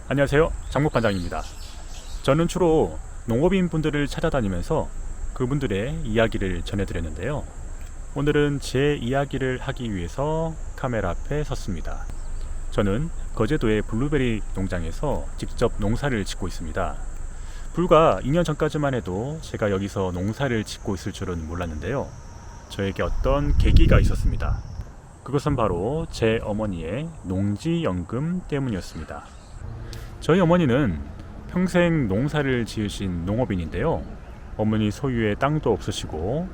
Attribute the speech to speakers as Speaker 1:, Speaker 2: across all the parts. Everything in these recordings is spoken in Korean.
Speaker 1: 안녕하세요, 장목반장입니다. 저는 주로 농업인 분들을 찾아다니면서 그분들의 이야기를 전해드렸는데요. 오늘은 제 이야기를 하기 위해서 카메라 앞에 섰습니다. 저는 거제도의 블루베리 농장에서 직접 농사를 짓고 있습니다. 불과 2년 전까지만 해도 제가 여기서 농사를 짓고 있을 줄은 몰랐는데요. 저에게 어떤 계기가 있었습니다. 그것은 바로 제 어머니의 농지연금 때문이었습니다. 저희 어머니는 평생 농사를 지으신 농업인인데요. 어머니 소유의 땅도 없으시고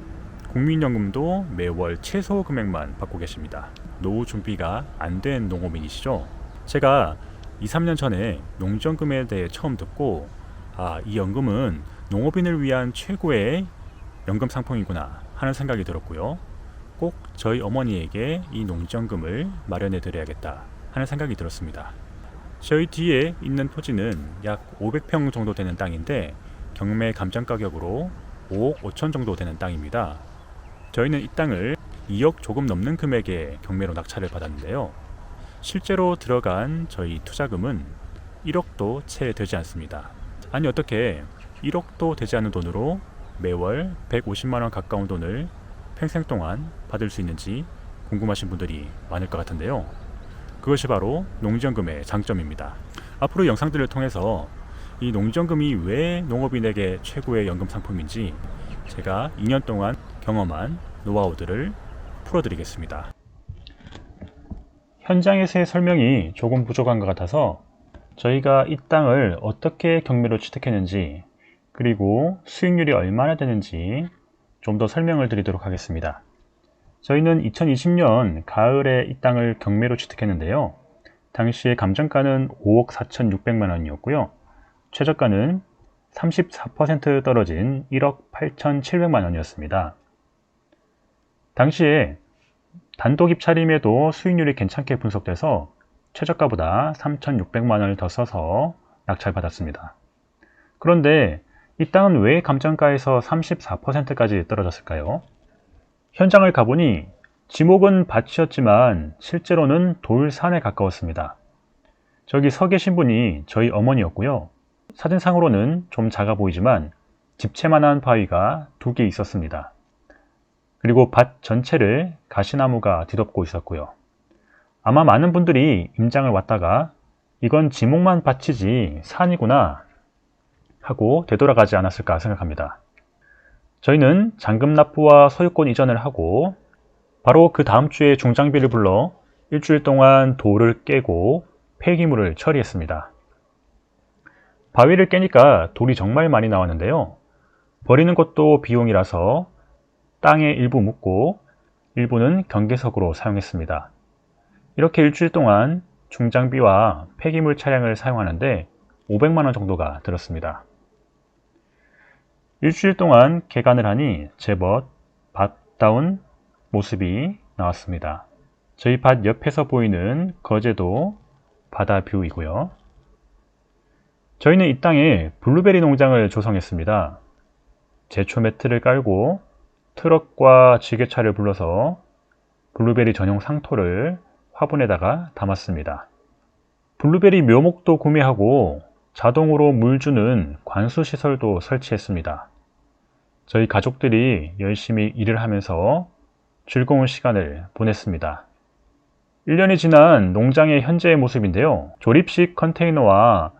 Speaker 1: 국민연금도 매월 최소 금액만 받고 계십니다. 노후 준비가 안 된 농업인이시죠. 제가 2, 3년 전에 농지연금에 대해 처음 듣고 이 연금은 농업인을 위한 최고의 연금 상품이구나 하는 생각이 들었고요. 꼭 저희 어머니에게 이 농지연금을 마련해 드려야겠다 하는 생각이 들었습니다. 저희 뒤에 있는 토지는 약 500평 정도 되는 땅인데 경매 감정 가격으로 5억 5천 정도 되는 땅입니다. 저희는 이 땅을 2억 조금 넘는 금액의 경매로 낙찰을 받았는데요. 실제로 들어간 저희 투자금은 1억도 채 되지 않습니다. 아니 어떻게 1억도 되지 않는 돈으로 매월 150만 원 가까운 돈을 평생 동안 받을 수 있는지 궁금하신 분들이 많을 것 같은데요. 그것이 바로 농지연금의 장점입니다. 앞으로 영상들을 통해서 이 농지연금이 왜 농업인에게 최고의 연금 상품인지 제가 2년 동안 경험한 노하우들을 풀어드리겠습니다. 현장에서의 설명이 조금 부족한 것 같아서 저희가 이 땅을 어떻게 경매로 취득했는지 그리고 수익률이 얼마나 되는지 좀 더 설명을 드리도록 하겠습니다. 저희는 2020년 가을에 이 땅을 경매로 취득했는데요. 당시에 감정가는 5억 4,600만 원이었고요. 최저가는 34% 떨어진 1억 8,700만 원이었습니다. 당시에 단독 입찰임에도 수익률이 괜찮게 분석돼서 최저가보다 3,600만 원을 더 써서 낙찰받았습니다. 그런데 이 땅은 왜 감정가에서 34%까지 떨어졌을까요? 현장을 가보니 지목은 밭이었지만 실제로는 돌산에 가까웠습니다. 저기 서 계신 분이 저희 어머니였고요. 사진상으로는 좀 작아 보이지만 집채만한 바위가 2개 있었습니다. 그리고 밭 전체를 가시나무가 뒤덮고 있었고요. 아마 많은 분들이 임장을 왔다가 이건 지목만 밭이지 산이구나 하고 되돌아가지 않았을까 생각합니다. 저희는 잔금 납부와 소유권 이전을 하고 바로 그 다음 주에 중장비를 불러 일주일 동안 돌을 깨고 폐기물을 처리했습니다. 바위를 깨니까 돌이 정말 많이 나왔는데요. 버리는 것도 비용이라서 땅에 일부 묻고 일부는 경계석으로 사용했습니다. 이렇게 일주일 동안 중장비와 폐기물 차량을 사용하는데 500만 원 정도가 들었습니다. 일주일 동안 개간을 하니 제법 밭다운 모습이 나왔습니다. 저희 밭 옆에서 보이는 거제도 바다 뷰이고요. 저희는 이 땅에 블루베리 농장을 조성했습니다. 제초 매트를 깔고 트럭과 지게차를 불러서 블루베리 전용 상토를 화분에다가 담았습니다. 블루베리 묘목도 구매하고 자동으로 물 주는 관수 시설도 설치했습니다. 저희 가족들이 열심히 일을 하면서 즐거운 시간을 보냈습니다. 1년이 지난 농장의 현재의 모습인데요. 조립식 컨테이너와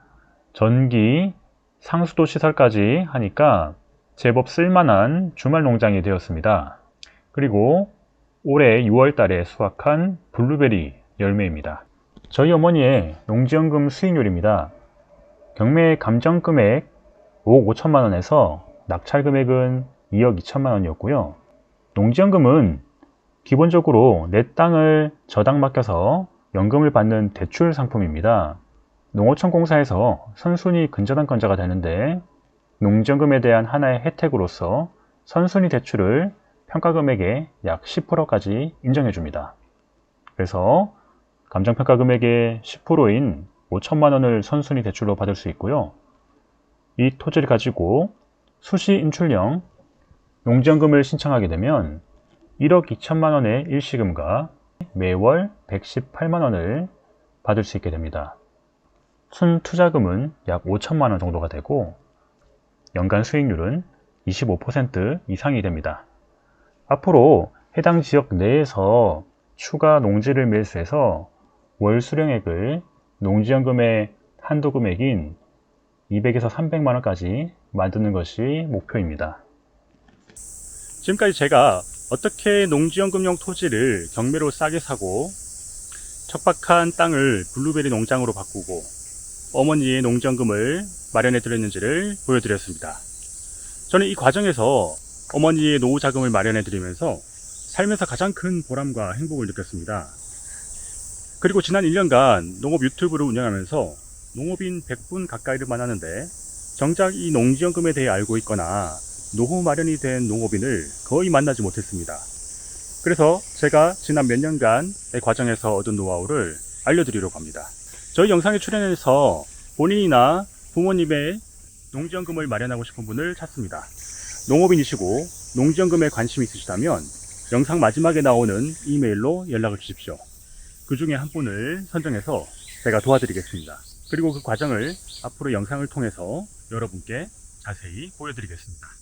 Speaker 1: 전기, 상수도 시설까지 하니까 제법 쓸만한 주말 농장이 되었습니다. 그리고 올해 6월 달에 수확한 블루베리 열매입니다. 저희 어머니의 농지연금 수익률입니다. 경매 감정 금액 5억 5천만 원에서 낙찰 금액은 2억 2천만 원이었고요. 농지연금은 기본적으로 내 땅을 저당 맡겨서 연금을 받는 대출 상품입니다. 농어촌 공사에서 선순위 근저당권자가 되는데 농지연금에 대한 하나의 혜택으로서 선순위 대출을 평가금액의 약 10%까지 인정해 줍니다. 그래서 감정평가 금액의 10%인 5천만 원을 선순위 대출로 받을 수 있고요. 이 토지를 가지고 수시 인출형 농지연금을 신청하게 되면 1억 2천만 원의 일시금과 매월 118만 원을 받을 수 있게 됩니다. 순 투자금은 약 5천만 원 정도가 되고 연간 수익률은 25% 이상이 됩니다. 앞으로 해당 지역 내에서 추가 농지를 매수해서 월 수령액을 농지연금의 한도 금액인 200에서 300만 원까지 만드는 것이 목표입니다. 지금까지 제가 어떻게 농지연금용 토지를 경매로 싸게 사고 척박한 땅을 블루베리 농장으로 바꾸고 어머니의 농지연금을 마련해 드렸는지를 보여드렸습니다. 저는 이 과정에서 어머니의 노후 자금을 마련해 드리면서 살면서 가장 큰 보람과 행복을 느꼈습니다. 그리고 지난 1년간 농업 유튜브를 운영하면서 농업인 100분 가까이를 만나는데 정작 이 농지연금에 대해 알고 있거나 노후 마련이 된 농업인을 거의 만나지 못했습니다. 그래서 제가 지난 몇 년간의 과정에서 얻은 노하우를 알려드리려고 합니다. 저희 영상에 출연해서 본인이나 부모님의 농지연금을 마련하고 싶은 분을 찾습니다. 농업인이시고 농지연금에 관심이 있으시다면 영상 마지막에 나오는 이메일로 연락을 주십시오. 그 중에 한 분을 선정해서 제가 도와드리겠습니다. 그리고 그 과정을 앞으로 영상을 통해서 여러분께 자세히 보여드리겠습니다.